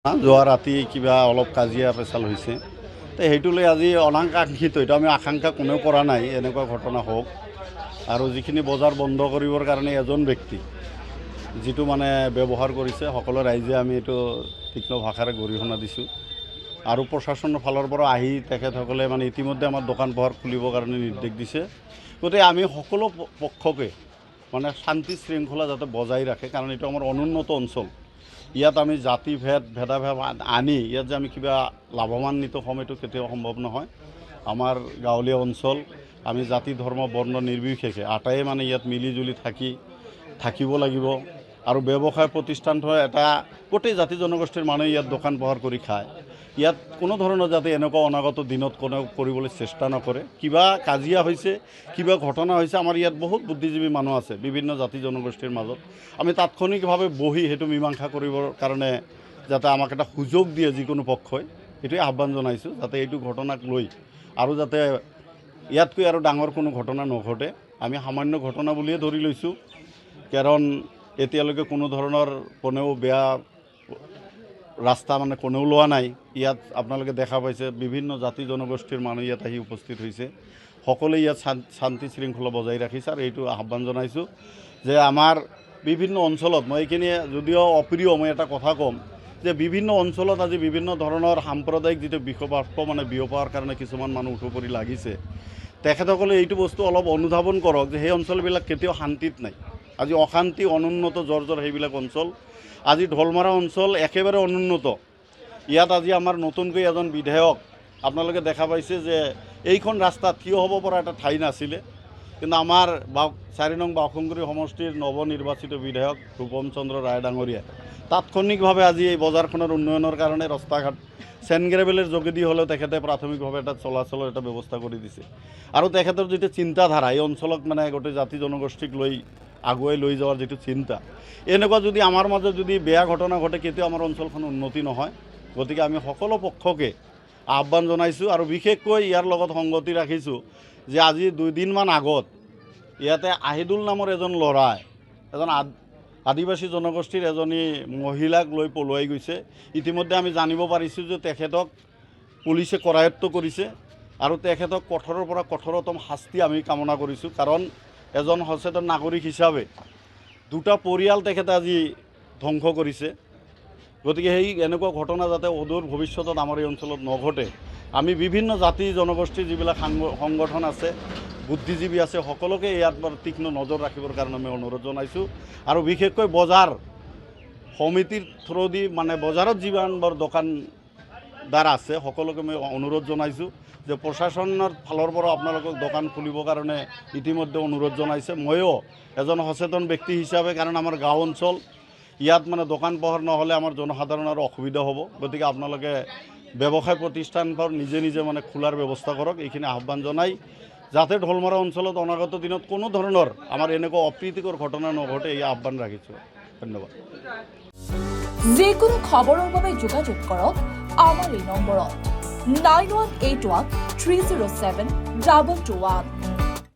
যোৱা ৰাতি কিবা অলপ কাজিয়া পেচাল হৈছে তো সেইটো লৈ আজি অনাকাংক্ষিত এইটো আমি আকাংক্ষা কোনেও কৰা নাই এনেকুৱা ঘটনা হওক আৰু যিখিনি বজাৰ বন্ধ কৰিবৰ কাৰণে এজন ব্যক্তি যিটো মানে ব্যৱহাৰ কৰিছে সকলো ৰাইজে আমি এইটো তীক্ষ্ণ ভাষাৰে গৰিহণা দিছোঁ আৰু প্ৰশাসনৰ ফালৰ পৰা আহি তেখেতসকলে মানে ইতিমধ্যে আমাৰ দোকান পোহাৰ খুলিবৰ কাৰণে নিৰ্দেশ দিছে গতিকে আমি সকলো পক্ষকে মানে শান্তি শৃংখলা যাতে বজাই ৰাখে কাৰণ এইটো আমাৰ অনুন্নত অঞ্চল ইয়াত আমি জাতি ভেদাভেদ আনি ইয়াত যে আমি কিবা লাভৱান্বিত হ'ম এইটো কেতিয়াও সম্ভৱ নহয় আমাৰ গাঁৱলীয়া অঞ্চল আমি জাতি ধৰ্ম বৰ্ণ নিৰ্বিশেষে আটায়ে মানে ইয়াত মিলিজুলি থাকিব লাগিব আৰু ব্যৱসায় প্ৰতিষ্ঠান এটা গোটেই জাতি জনগোষ্ঠীৰ মানুহে ইয়াত দোকান পোহাৰ কৰি খায় ইয়াত কোনো ধৰণৰ যাতে এনেকুৱা অনাগত দিনত কোনেও কৰিবলৈ চেষ্টা নকৰে কিবা কাজিয়া হৈছে কিবা ঘটনা হৈছে আমাৰ ইয়াত বহুত বুদ্ধিজীৱী মানুহ আছে বিভিন্ন জাতি জনগোষ্ঠীৰ মাজত আমি তাৎক্ষণিকভাৱে বহি সেইটো মীমাংসা কৰিবৰ কাৰণে যাতে আমাক এটা সুযোগ দিয়ে যিকোনো পক্ষই এইটোৱে আহ্বান জনাইছোঁ যাতে এইটো ঘটনাক লৈ আৰু যাতে ইয়াতকৈ আৰু ডাঙৰ কোনো ঘটনা নঘটে আমি সামান্য ঘটনা বুলিয়ে ধৰি লৈছোঁ কাৰণ এতিয়ালৈকে কোনো ধৰণৰ কোনেও বেয়া ৰাস্তা মানে কোনেও লোৱা নাই ইয়াত আপোনালোকে দেখা পাইছে বিভিন্ন জাতি জনগোষ্ঠীৰ মানুহ ইয়াত আহি উপস্থিত হৈছে সকলোৱে ইয়াত শান্তি শৃংখলা বজাই ৰাখিছে আৰু এইটো আহ্বান জনাইছোঁ যে আমাৰ বিভিন্ন অঞ্চলত মই এইখিনি যদিও অপ্ৰিয় মই এটা কথা ক'ম যে বিভিন্ন অঞ্চলত আজি বিভিন্ন ধৰণৰ সাম্প্ৰদায়িক যিটো বিষবাষ্প মানে বিয়পাৰ কাৰণে কিছুমান মানুহ উঠি পৰি লাগিছে তেখেতসকলে এইটো বস্তু অলপ অনুধাৱন কৰক যে সেই অঞ্চলবিলাক কেতিয়াও শান্তিত নাই আজি অশান্তি অনুন্নত জৰ্জৰ সেইবিলাক অঞ্চল আজি ঢোলমাৰা অঞ্চল একেবাৰে অনুন্নত ইয়াত আজি আমাৰ নতুনকৈ এজন বিধায়ক আপোনালোকে দেখা পাইছে যে এইখন ৰাস্তাত থিয় হ'ব পৰা এটা ঠাই নাছিলে কিন্তু আমাৰ 4 নং বাওঁসুংগুৰি সমষ্টিৰ নৱনিৰ্বাচিত বিধায়ক ৰূপম চন্দ্ৰ ৰায় ডাঙৰীয়া তাৎক্ষণিকভাৱে আজি এই বজাৰখনৰ উন্নয়নৰ কাৰণে ৰাস্তা ঘাট চেনগ্ৰেভেলৰ যোগেদি হ'লেও তেখেতে প্ৰাথমিকভাৱে এটা চলাচলৰ এটা ব্যৱস্থা কৰি দিছে আৰু তেখেতৰ যিটো চিন্তাধাৰা এই অঞ্চলক মানে গোটেই জাতি জনগোষ্ঠীক লৈ আগুৱাই লৈ যোৱাৰ যিটো চিন্তা এনেকুৱা যদি আমাৰ মাজত যদি বেয়া ঘটনা ঘটে কেতিয়াও আমাৰ অঞ্চলখন উন্নতি নহয় গতিকে আমি সকলো পক্ষকে আহ্বান জনাইছোঁ আৰু বিশেষকৈ ইয়াৰ লগত সংগতি ৰাখিছোঁ যে আজি 2 দিনমান আগত ইয়াতে আহিদুল নামৰ এজন ল'ৰাই এজন আদিবাসী জনগোষ্ঠীৰ এজনী মহিলাক লৈ পলুৱাই গৈছে ইতিমধ্যে আমি জানিব পাৰিছোঁ যে তেখেতক পুলিচে কৰায়ত্ব কৰিছে আৰু তেখেতক কঠোৰৰ পৰা কঠোৰতম শাস্তি আমি কামনা কৰিছোঁ কাৰণ এজন সচেতন নাগৰিক হিচাপে 2টা পৰিয়াল তেখেতে আজি ধ্বংস কৰিছে গতিকে সেই এনেকুৱা ঘটনা যাতে অদূৰ ভৱিষ্যতত আমাৰ এই অঞ্চলত নঘটে আমি বিভিন্ন জাতি জনগোষ্ঠীৰ যিবিলাক সংগঠন আছে বুদ্ধিজীৱী আছে সকলোকে ইয়াত তীক্ষ্ণ নজৰ ৰাখিবৰ কাৰণে আমি অনুৰোধ জনাইছোঁ আৰু বিশেষকৈ বজাৰ সমিতিৰ থ্ৰুদি মানে বজাৰত যিমানবোৰ দোকানদাৰ আছে সকলোকে মই অনুৰোধ জনাইছোঁ যে প্ৰশাসনৰ ফালৰ পৰা আপোনালোকক দোকান খুলিবৰ কাৰণে ইতিমধ্যে অনুৰোধ জনাইছে ময়ো এজন সচেতন ব্যক্তি হিচাপে কাৰণ আমাৰ গাঁও অঞ্চল ইয়াত মানে দোকান পোহাৰ নহ'লে আমাৰ জনসাধাৰণৰ অসুবিধা হ'ব গতিকে আপোনালোকে ব্যৱসায় প্ৰতিষ্ঠানবোৰ নিজে মানে খোলাৰ ব্যৱস্থা কৰক এইখিনি আহ্বান জনাই যাতে ঢোলমাৰা অঞ্চলত অনাগত দিনত কোনো ধৰণৰ আমাৰ এনেকুৱা অপ্ৰীতিকৰ ঘটনা নঘটে এই আহ্বান ৰাখিছোঁ ধন্যবাদ যিকোনো খবৰৰ বাবে যোগাযোগ কৰক আমাৰ এই নম্বৰত 9181 307 221